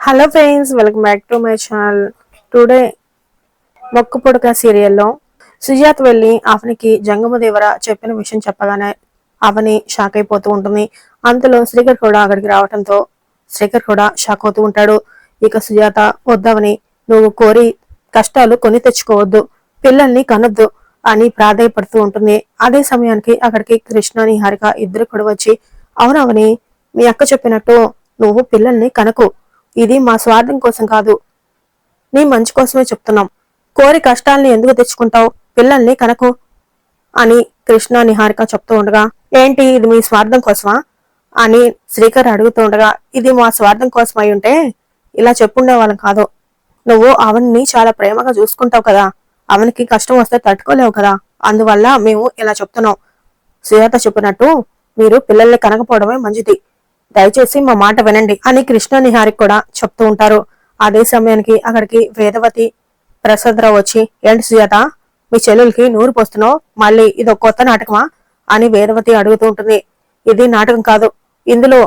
Hello friends, welcome back to my channel. Today మొక్కు పొడక సీరియల్లో సుజాత వెళ్ళి అవనికి జంగమదేవర చెప్పిన విషయం చెప్పగానే అవని షాక్ అయిపోతూ ఉంటుంది. అంతలో శ్రీకర్ కూడా అక్కడికి రావడంతో శ్రీకర్ కూడా షాక్ అవుతూ ఉంటాడు. ఇక సుజాత, వద్దవని, నువ్వు కోరి కష్టాలు కొని తెచ్చుకోవద్దు, పిల్లల్ని కనొద్దు అని ప్రాధాయపడుతూ ఉంటుంది. అదే సమయానికి అక్కడికి కృష్ణ, నిహారిక ఇద్దరు కూడా వచ్చి, అవునవని, మీ అక్క చెప్పినట్టు నువ్వు పిల్లల్ని కనకు, ఇది మా స్వార్థం కోసం కాదు, నీ మంచి కోసమే చెప్తున్నాం, కోరి కష్టాల్ని ఎందుకు తెచ్చుకుంటావు, పిల్లల్ని కనకు అని కృష్ణ, నిహారిక చెప్తూ ఉండగా, ఏంటి ఇది మీ స్వార్థం కోసమా అని శ్రీకర్ అడుగుతూ ఉండగా, ఇది మా స్వార్థం కోసం అయి ఉంటే ఇలా చెప్పుండే వాళ్ళం కాదు, నువ్వు అవన్ని చాలా ప్రేమగా చూసుకుంటావు కదా, అవనికి కష్టం వస్తే తట్టుకోలేవు కదా, అందువల్ల మేము ఇలా చెప్తున్నాం. సుజాత చెప్పినట్టు మీరు పిల్లల్ని కనకపోవడమే మంచిది, దయచేసి మా మాట వినండి అని కృష్ణ, నిహారిక కూడా చెప్తూ ఉంటారు. అదే సమయానికి అక్కడికి వేదవతి, ప్రసాదరావు వచ్చి, ఏంటి సుజాత, మీ చెల్లెలకి నూరు పోస్తున్నావు, మళ్ళీ ఇదో కొత్త నాటకమా అని వేదవతి అడుగుతూ ఉంటుంది. ఇది నాటకం కాదు, ఇందులో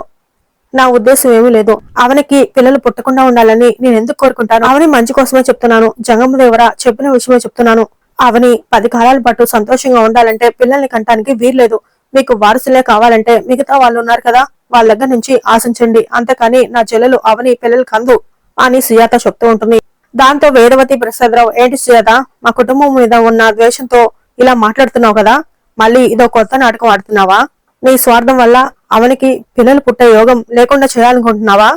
నా ఉద్దేశం ఏమీ లేదు, అవనికి పిల్లలు పుట్టకుండా ఉండాలని నేను ఎందుకు కోరుకుంటాను, అవని మంచి కోసమే చెప్తున్నాను, జంగమదేవర చెప్పిన విషయమే చెప్తున్నాను, అవని 10 కాలాల పాటు సంతోషంగా ఉండాలంటే పిల్లల్ని కంటానికి వీల్లేదు, మీకు వారసులే కావాలంటే మిగతా వాళ్ళు ఉన్నారు కదా, వాళ్ళ దగ్గర నుంచి ఆశించండి, అంతేకాని నా చెల్లెలు అవని పిల్లలు కందు అని సుజాత చెప్తూ ఉంటుంది. దాంతో వేదవతి, ప్రసాదరావు, ఏంటి సుజాత, మా కుటుంబం మీద ఉన్న ద్వేషంతో ఇలా మాట్లాడుతున్నావు కదా, మళ్ళీ ఇదో కొత్త నాటకం ఆడుతున్నావా, నీ స్వార్థం వల్ల అవనికి పిల్లలు పుట్టే యోగం లేకుండా చేయాలనుకుంటున్నావా,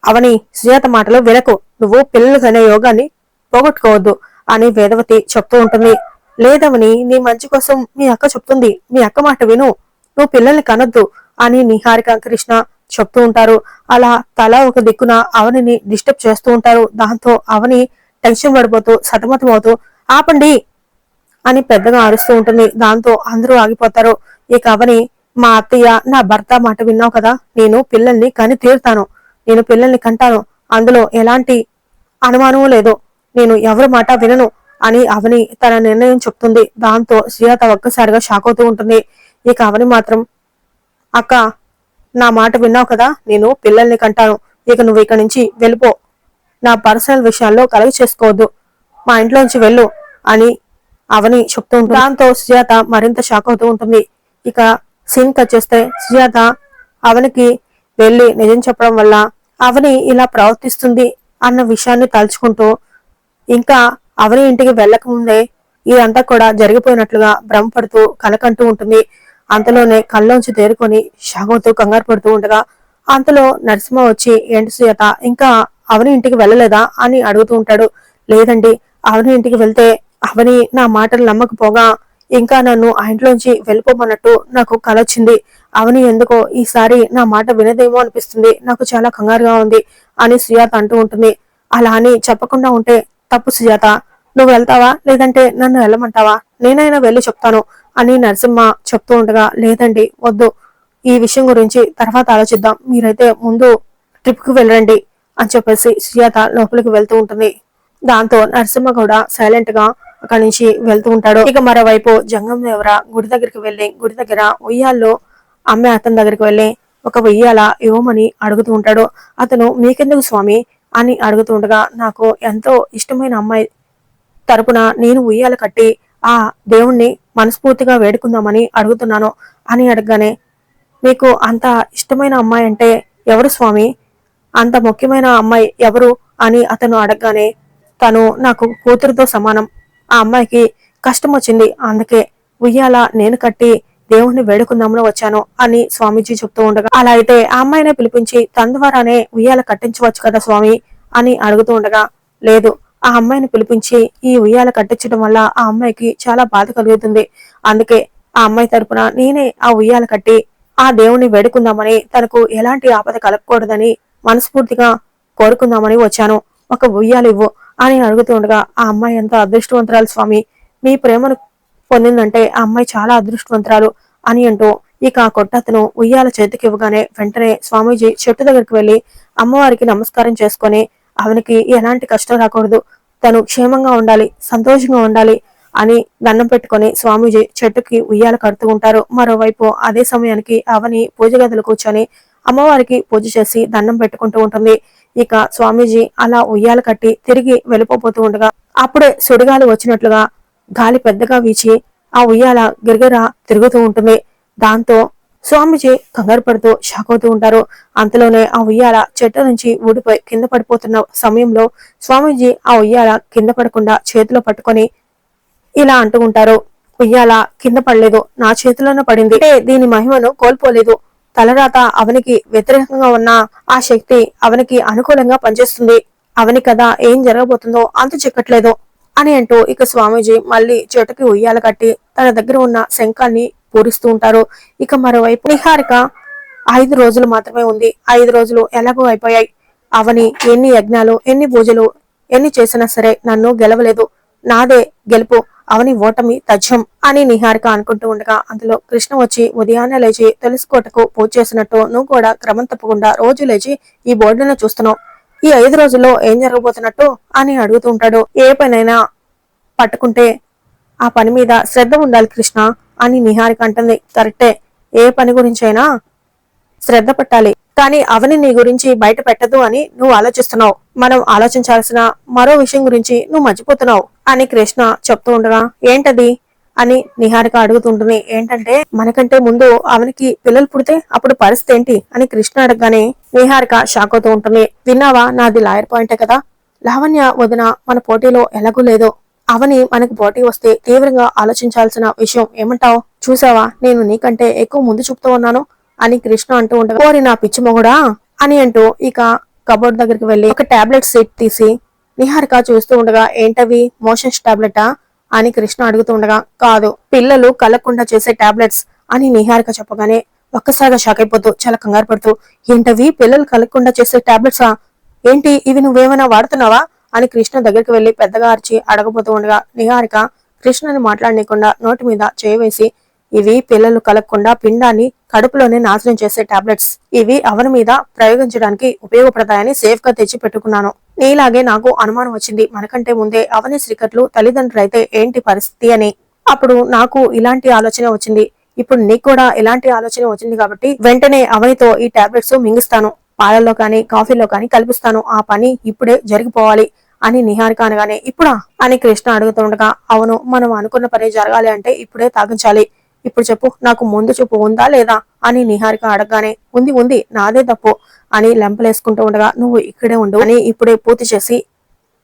అవని సుజాత మాటలు వినకు, నువ్వు పిల్లలు కనే యోగాన్ని పోగొట్టుకోవద్దు అని వేదవతి చెప్తూ ఉంటుంది. లేదవని, నీ మంచి కోసం మీ అక్క చెప్తుంది, మీ అక్క మాట విను, నువ్వు పిల్లల్ని కనొద్దు అని నిహారిక, కృష్ణ చెప్తూ ఉంటారు. అలా తల ఒక దిక్కున అవనిని డిస్టర్బ్ చేస్తూ ఉంటారు. దాంతో అవని టెన్షన్ పడిపోతూ సతమతమవుతూ, ఆపండి అని పెద్దగా అరుస్తూ ఉంటుంది. దాంతో అందరూ ఆగిపోతారు. ఇక అవని, మా అత్తయ్య, నా భర్త మాట విన్నావు కదా, నేను పిల్లల్ని కని తీరుతాను, నేను పిల్లల్ని కంటాను, అందులో ఎలాంటి అనుమానం లేదు, నేను ఎవరి మాట వినను అని అవని తన నిర్ణయం చెప్తుంది. దాంతో సుజాత ఒక్కసారిగా షాక్ అవుతూ ఉంటుంది. ఇక అవని మాత్రం, అక్క, నా మాట విన్నావు కదా, నేను పిల్లల్ని కంటాను, ఇక నువ్వు ఇక్కడి నుంచి వెళ్ళిపో, నా పర్సనల్ విషయాల్లో కలగ చేసుకోవద్దు, మా ఇంట్లోంచి వెళ్ళు అని అవని చెప్తూ ఉంటుంది. దాంతో సుజాత మరింత షాక్ అవుతూ ఉంటుంది. ఇక సీన్ కట్ చేస్తే సుజాత అవనికి వెళ్ళి నిజం చెప్పడం వల్ల అవని ఇలా ప్రవర్తిస్తుంది అన్న విషయాన్ని తలుచుకుంటూ, ఇంకా అవని ఇంటికి వెళ్ళకముందే ఇదంతా కూడా జరిగిపోయినట్లుగా భ్రమపడుతూ కలకంటూ ఉంటుంది. అంతలోనే కళ్ళలోంచి తేరుకొని షాగవుతూ కంగారు పడుతూ ఉండగా అంతలో నరసింహ వచ్చి, ఏంటి సుజాత, ఇంకా అవని ఇంటికి వెళ్ళలేదా అని అడుగుతూ ఉంటాడు. లేదండి, అవని ఇంటికి వెళ్తే అవని నా మాటలు నమ్మకపోగా ఇంకా నన్ను ఆ ఇంట్లోంచి వెళ్ళిపోమన్నట్టు నాకు కల వచ్చింది, అవని ఎందుకో ఈసారి నా మాట వినదేమో అనిపిస్తుంది, నాకు చాలా కంగారుగా ఉంది అని సుజాత అంటూ ఉంటుంది. అలా అని చెప్పకుండా ఉంటే తప్పు సుజాత, నువ్వు వెళ్తావా లేదంటే నన్ను వెళ్ళమంటావా, నేనైనా వెళ్ళి చెప్తాను అని నరసింహ చెప్తూ ఉండగా, లేదండి వద్దు, ఈ విషయం గురించి తర్వాత ఆలోచిద్దాం, మీరైతే ముందు ట్రిప్ కు వెళ్ళండి అని చెప్పేసి సుజాత లోపలికి వెళ్తూ ఉంటుంది. దాంతో నరసింహ కూడా సైలెంట్ గా అక్కడి నుంచి వెళ్తూ ఉంటాడు. ఇక మరోవైపు జంగం దేవర గుడి దగ్గరికి వెళ్లి గుడి దగ్గర ఉయ్యాల్లో అమ్మే అతని దగ్గరికి వెళ్లి ఒక ఉయ్యాల ఇవ్వమని అడుగుతూ ఉంటాడు. అతను, మీకెందుకు స్వామి అని అడుగుతూ ఉండగా, నాకు ఎంతో ఇష్టమైన అమ్మాయి తరపున నేను ఉయ్యాల కట్టి ఆ దేవుణ్ణి మనస్ఫూర్తిగా వేడుకుందామని అడుగుతున్నాను అని అడగగానే, మీకు అంత ఇష్టమైన అమ్మాయి అంటే ఎవరు స్వామి, అంత ముఖ్యమైన అమ్మాయి ఎవరు అని అతను అడగగానే, తను నాకు కూతురుతో సమానం, ఆ అమ్మాయికి కష్టం వచ్చింది, అందుకే ఉయ్యాల నేను కట్టి దేవుణ్ణి వేడుకుందామని వచ్చాను అని స్వామీజీ చెప్తూ ఉండగా, అలా అయితే ఆ అమ్మాయినే పిలిపించి తన ద్వారానే ఉయ్యాల కట్టించవచ్చు కదా స్వామి అని అడుగుతూ ఉండగా, లేదు, ఆ అమ్మాయిని పిలిపించి ఈ ఉయ్యాల కట్టించడం వల్ల ఆ అమ్మాయికి చాలా బాధ కలుగుతుంది, అందుకే ఆ అమ్మాయి తరపున నేనే ఆ ఉయ్యాల కట్టి ఆ దేవుణ్ణి వేడుకుందామని, తనకు ఎలాంటి ఆపద కలగకూడదని మనస్ఫూర్తిగా కోరుకుందామని వచ్చాను, ఒక ఉయ్యాలు ఇవ్వు అని అడుగుతూ ఉండగా, ఆ అమ్మాయి ఎంత అదృష్టవంతురాలు స్వామి, మీ ప్రేమను పొందిందంటే ఆ అమ్మాయి చాలా అదృష్టవంతురాలు అని అంటూ ఇక ఆ కొట్టతను ఉయ్యాల చేతికి ఇవ్వగానే వెంటనే స్వామీజీ చెట్టు దగ్గరికి వెళ్లి అమ్మవారికి నమస్కారం చేసుకొని, అవనికి ఎలాంటి కష్టం రాకూడదు, తను క్షేమంగా ఉండాలి, సంతోషంగా ఉండాలి అని దండం పెట్టుకొని స్వామీజీ చెట్టుకి ఉయ్యాల కడుతూ ఉంటారు. మరోవైపు అదే సమయానికి అవని పూజ గదిలో కూర్చొని అమ్మవారికి పూజ చేసి దండం పెట్టుకుంటూ ఉంటుంది. ఇక స్వామీజీ అలా ఉయ్యాల కట్టి తిరిగి వెళ్ళిపోతూ ఉండగా అప్పుడే సుడిగాలి వచ్చినట్లుగా గాలి పెద్దగా వీచి ఆ ఉయ్యాల గిరగిరా తిరుగుతూ ఉంటుంది. దాంతో స్వామీజీ కంగారు పడుతూ షాక్ అవుతూ ఉంటారు. అంతలోనే ఆ ఉయ్యాల చెట్టు నుంచి ఊడిపోయి కింద పడిపోతున్న సమయంలో స్వామీజీ ఆ ఉయ్యాల కింద పడకుండా చేతిలో పట్టుకొని ఇలా అంటూ ఉంటారు, ఉయ్యాల కింద పడలేదు, నా చేతిలోనే పడింది. అంటే దీని మహిమను కోల్పోలేదు. తలరాత అవనికి వ్యతిరేకంగా ఉన్న ఆ శక్తి అవనికి అనుకూలంగా పనిచేస్తుంది. అవని కదా ఏం జరగబోతుందో అంత చిక్కట్లేదు అని అంటూ ఇక స్వామీజీ మళ్ళీ చెట్టుకి ఉయ్యాల కట్టి తన దగ్గర ఉన్న శంఖాన్ని పూరిస్తూ ఉంటారు. ఇక మరోవైపు నిహారిక 5 రోజులు మాత్రమే ఉంది. 5 రోజులు ఎలాగో అయిపోయాయి. అవని ఎన్ని యజ్ఞాలు ఎన్ని పూజలు ఎన్ని చేసినా సరే నన్ను గెలవలేదు. నాదే గెలుపు, అవని ఓటమి తథ్యం అని నిహారిక అనుకుంటూ ఉండగా అందులో కృష్ణ వచ్చి ఉదయాన్నే లేచి తెలుసుకోటకు పూజ చేసినట్టు నువ్వు కూడా క్రమం తప్పకుండా రోజు లేచి ఈ బోర్డును చూస్తున్నావు. ఈ 5 రోజుల్లో ఏం జరగబోతున్నట్టు అని అడుగుతూ ఉంటాడు. ఏ పనైనా పట్టుకుంటే ఆ పని మీద శ్రద్ధ ఉండాలి కృష్ణ అని నిహారిక అంటుంది. కరెక్టే, ఏ పని గురించైనా శ్రద్ధ పెట్టాలి, కానీ అవని నీ గురించి బయట పెట్టదు అని నువ్వు ఆలోచిస్తున్నావు. మనం ఆలోచించాల్సిన మరో విషయం గురించి నువ్వు మర్చిపోతున్నావు అని కృష్ణ చెప్తూ ఉండగా ఏంటది అని నిహారిక అడుగుతుంటుంది. ఏంటంటే మనకంటే ముందు అవనికి పిల్లలు పుడితే అప్పుడు పరిస్థితి ఏంటి అని కృష్ణ అడగగానే నిహారిక షాక్ అవుతూ ఉంటుంది. విన్నావా, నాది లాయర్ పాయింటే కదా. లావణ్య వదిన మన పోటీలో ఎలాగూ లేదు. అవని మనకు పోటీ వస్తే తీవ్రంగా ఆలోచించాల్సిన విషయం ఏమంటావు. చూసావా, నేను నీకంటే ఎక్కువ ముందు చూపుతూ ఉన్నాను అని కృష్ణ అంటూ ఉండగా ఓరి నా పిచ్చి మొగుడా అని అంటూ ఇక కబోర్డ్ దగ్గరికి వెళ్లి ఒక టాబ్లెట్ సెట్ తీసి నిహారిక చూస్తూ ఉండగా ఏంటవి, మోషన్స్ టాబ్లెటా అని కృష్ణ అడుగుతూ ఉండగా కాదు, పిల్లలు కలగకుండా చేసే టాబ్లెట్స్ అని నిహారిక చెప్పగానే ఒక్కసారిగా షాక్ అయిపోతూ చాలా కంగారు పడుతూ ఏంటవి, పిల్లలు కలగకుండా చేసే టాబ్లెట్సా, ఏంటి ఇవి నువ్వేమైనా వాడుతున్నావా అని కృష్ణ దగ్గరికి వెళ్లి పెద్దగా అరిచి అడగబోతూ ఉండగా నిహారిక కృష్ణని మాట్లాడనీయకుండా నోటి మీద చేయవేసి ఇవి పిల్లలు కలగకుండా పిండాన్ని కడుపులోనే నాశనం చేసే టాబ్లెట్స్, ఇవి అవని మీద ప్రయోగించడానికి ఉపయోగపడతాయని సేఫ్ గా తెచ్చి పెట్టుకున్నాను. నీలాగే నాకు అనుమానం వచ్చింది, మనకంటే ముందే అవని శ్రీకట్లు తల్లిదండ్రులైతే ఏంటి పరిస్థితి అని. అప్పుడు నాకు ఇలాంటి ఆలోచన వచ్చింది. ఇప్పుడు నీకు కూడా ఇలాంటి ఆలోచన వచ్చింది కాబట్టి వెంటనే అవనితో ఈ టాబ్లెట్స్ మింగిస్తాను, పాలల్లో కానీ కాఫీలో కానీ కల్పిస్తాను. ఆ పని ఇప్పుడే జరిగిపోవాలి అని నిహారిక అనగానే ఇప్పుడా అని కృష్ణ అడుగుతుండగా అవును, మనం అనుకున్న పని జరగాలి అంటే ఇప్పుడే తాగించాలి. ఇప్పుడు చెప్పు, నాకు ముందు చూపు ఉందా లేదా అని నిహారిక అడగగానే ఉంది ఉంది, నాదే తప్పు అని లెంపలేసుకుంటూ ఉండగా నువ్వు ఇక్కడే ఉండు అని ఇప్పుడే పూర్తి చేసి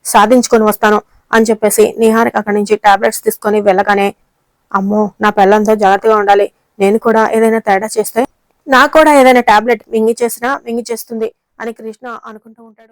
సాధించుకొని వస్తాను అని చెప్పేసి నిహారిక అక్కడి నుంచి టాబ్లెట్స్ తీసుకొని వెళ్ళగానే అమ్మో, నా పిల్లలతో జాగ్రత్తగా ఉండాలి, నేను కూడా ఏదైనా తేడా చేస్తే నాకు కూడా ఏదైనా టాబ్లెట్ మింగి చేసినా మింగి చేస్తుంది అని కృష్ణ అనుకుంటూ ఉంటాడు.